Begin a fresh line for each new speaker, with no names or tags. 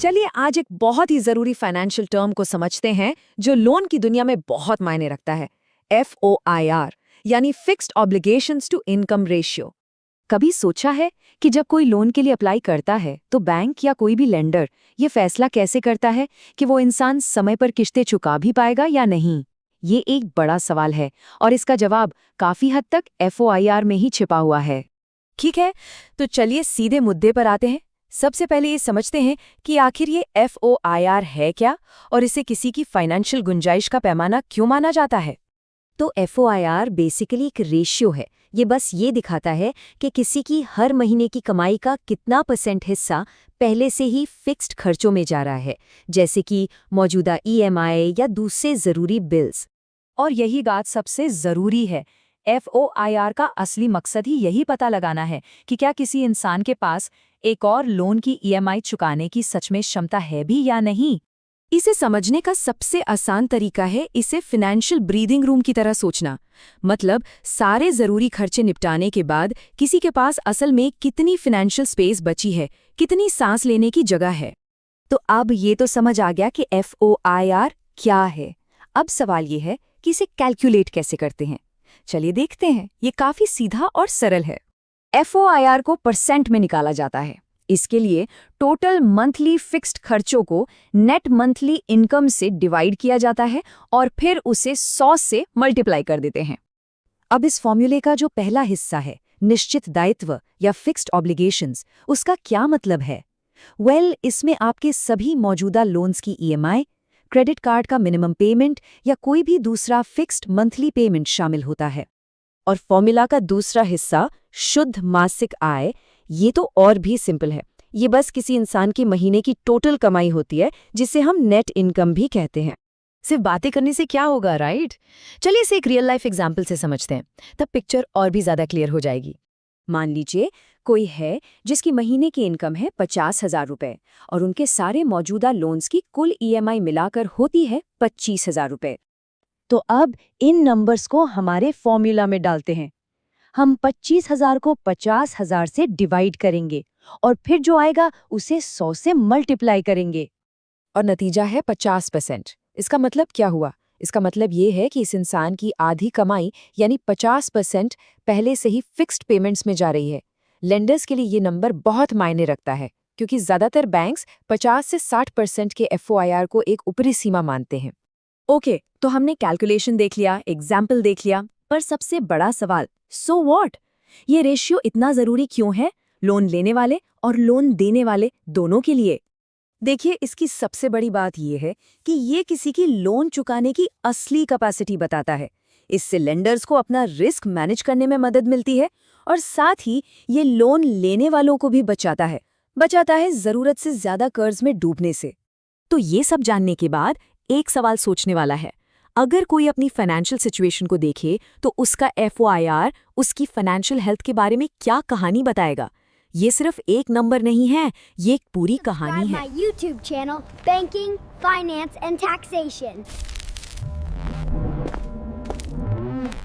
चलिए आज एक बहुत ही जरूरी फाइनेंशियल टर्म को समझते हैं जो लोन की दुनिया में बहुत मायने रखता है। FOIR यानी fixed obligations to income ratio. कभी सोचा है कि जब कोई लोन के लिए अप्लाई करता है तो बैंक या कोई भी लेंडर ये फैसला कैसे करता है कि वो इंसान समय पर किश्तें चुका भी पाएगा या नहीं? ये एक बड़ा सवाल है और इसका जवाब काफी हद तक FOIR में ही छिपा हुआ है। ठीक है, तो चलिए सीधे मुद्दे पर आते हैं। सबसे पहले ये समझते हैं कि आखिर ये FOIR है क्या और इसे किसी की फाइनेंशियल गुंजाइश का पैमाना क्यों माना जाता है।
तो FOIR बेसिकली एक रेशियो है। ये बस ये दिखाता है कि किसी की हर महीने की कमाई का कितना % हिस्सा पहले से ही फिक्स्ड खर्चों में जा रहा है, जैसे कि मौजूदा EMI या दूसरे ज़रूरी बिल्स।
और यही बात सबसे ज़रूरी है। FOIR का असली मकसद ही यही पता लगाना है कि क्या किसी इंसान के पास एक और लोन की EMI चुकाने की सच में क्षमता है भी या नहीं। इसे समझने का सबसे आसान तरीका है इसे फाइनेंशियल ब्रीदिंग रूम की तरह सोचना। मतलब सारे ज़रूरी खर्चे निपटाने के बाद किसी के पास असल में कितनी फाइनेंशियल स्पेस बची है, कितनी सांस लेने की जगह है। तो अब ये तो समझ आ गया कि FOIR क्या है। अब सवाल ये है कि इसे कैलकुलेट कैसे करते हैं। चलिए देखते हैं। ये काफ़ी सीधा और सरल है। FOIR को % में निकाला जाता है। इसके लिए टोटल मंथली फिक्स्ड खर्चों को नेट मंथली इनकम से डिवाइड किया जाता है और फिर उसे 100 से मल्टीप्लाई कर देते हैं। अब इस फॉर्मूले का जो पहला हिस्सा है, निश्चित दायित्व या फिक्स्ड ऑब्लिगेशंस, उसका क्या मतलब है? इसमें आपके सभी मौजूदा लोन्स की EMI, क्रेडिट कार्ड का मिनिमम पेमेंट या कोई भी दूसरा फिक्स्ड मंथली पेमेंट शामिल होता है। और फॉर्मूला का दूसरा हिस्सा शुद्ध मासिक आय, ये तो और भी सिंपल है। ये बस किसी इंसान की महीने की टोटल कमाई होती है, जिसे हम नेट इनकम भी कहते हैं। सिर्फ बातें करने से क्या होगा, राइट? चलिए इसे एक रियल लाइफ एग्जाम्पल से समझते हैं, तब पिक्चर और भी ज्यादा क्लियर हो जाएगी। मान लीजिए कोई है जिसकी महीने की इनकम है 50,000 रुपए और उनके सारे मौजूदा लोन्स की कुल EMI मिलाकर होती है 25,000 रुपए। तो अब इन नंबर्स को हमारे फॉर्मूला में डालते हैं। हम 25,000 को 50,000 से डिवाइड करेंगे और फिर जो आएगा उसे 100 से मल्टीप्लाई करेंगे और नतीजा है 50%। इसका मतलब क्या हुआ? इसका मतलब ये है कि इस इंसान की आधी कमाई यानी 50% पहले से ही फिक्स्ड पेमेंट्स में जा रही है। लेंडर्स के लिए ये नंबर बहुत मायने रखता है क्योंकि ज़्यादातर बैंक्स 50 से 60% के FOIR को एक ऊपरी सीमा मानते हैं। ओके, तो हमने कैलकुलेशन देख लिया, एग्जाम्पल देख लिया, पर सबसे बड़ा सवाल, सो व्हाट? ये रेशियो इतना ज़रूरी क्यों है लोन लेने वाले और लोन देने वाले दोनों के लिए? देखिए, इसकी सबसे बड़ी बात यह है कि ये किसी की लोन चुकाने की असली कैपेसिटी बताता है। इससे लेंडर्स को अपना रिस्क मैनेज करने में मदद मिलती है और साथ ही ये लोन लेने वालों को भी बचाता है ज़रूरत से ज़्यादा कर्ज में डूबने से। तो ये सब जानने के बाद एक सवाल सोचने वाला है। अगर कोई अपनी फाइनेंशियल सिचुएशन को देखे तो उसका FOIR उसकी फाइनेंशियल हेल्थ के बारे में क्या कहानी बताएगा? ये सिर्फ एक नंबर नहीं है, ये एक पूरी कहानी है।
Subscribe my YouTube channel, Banking, Finance and Taxation.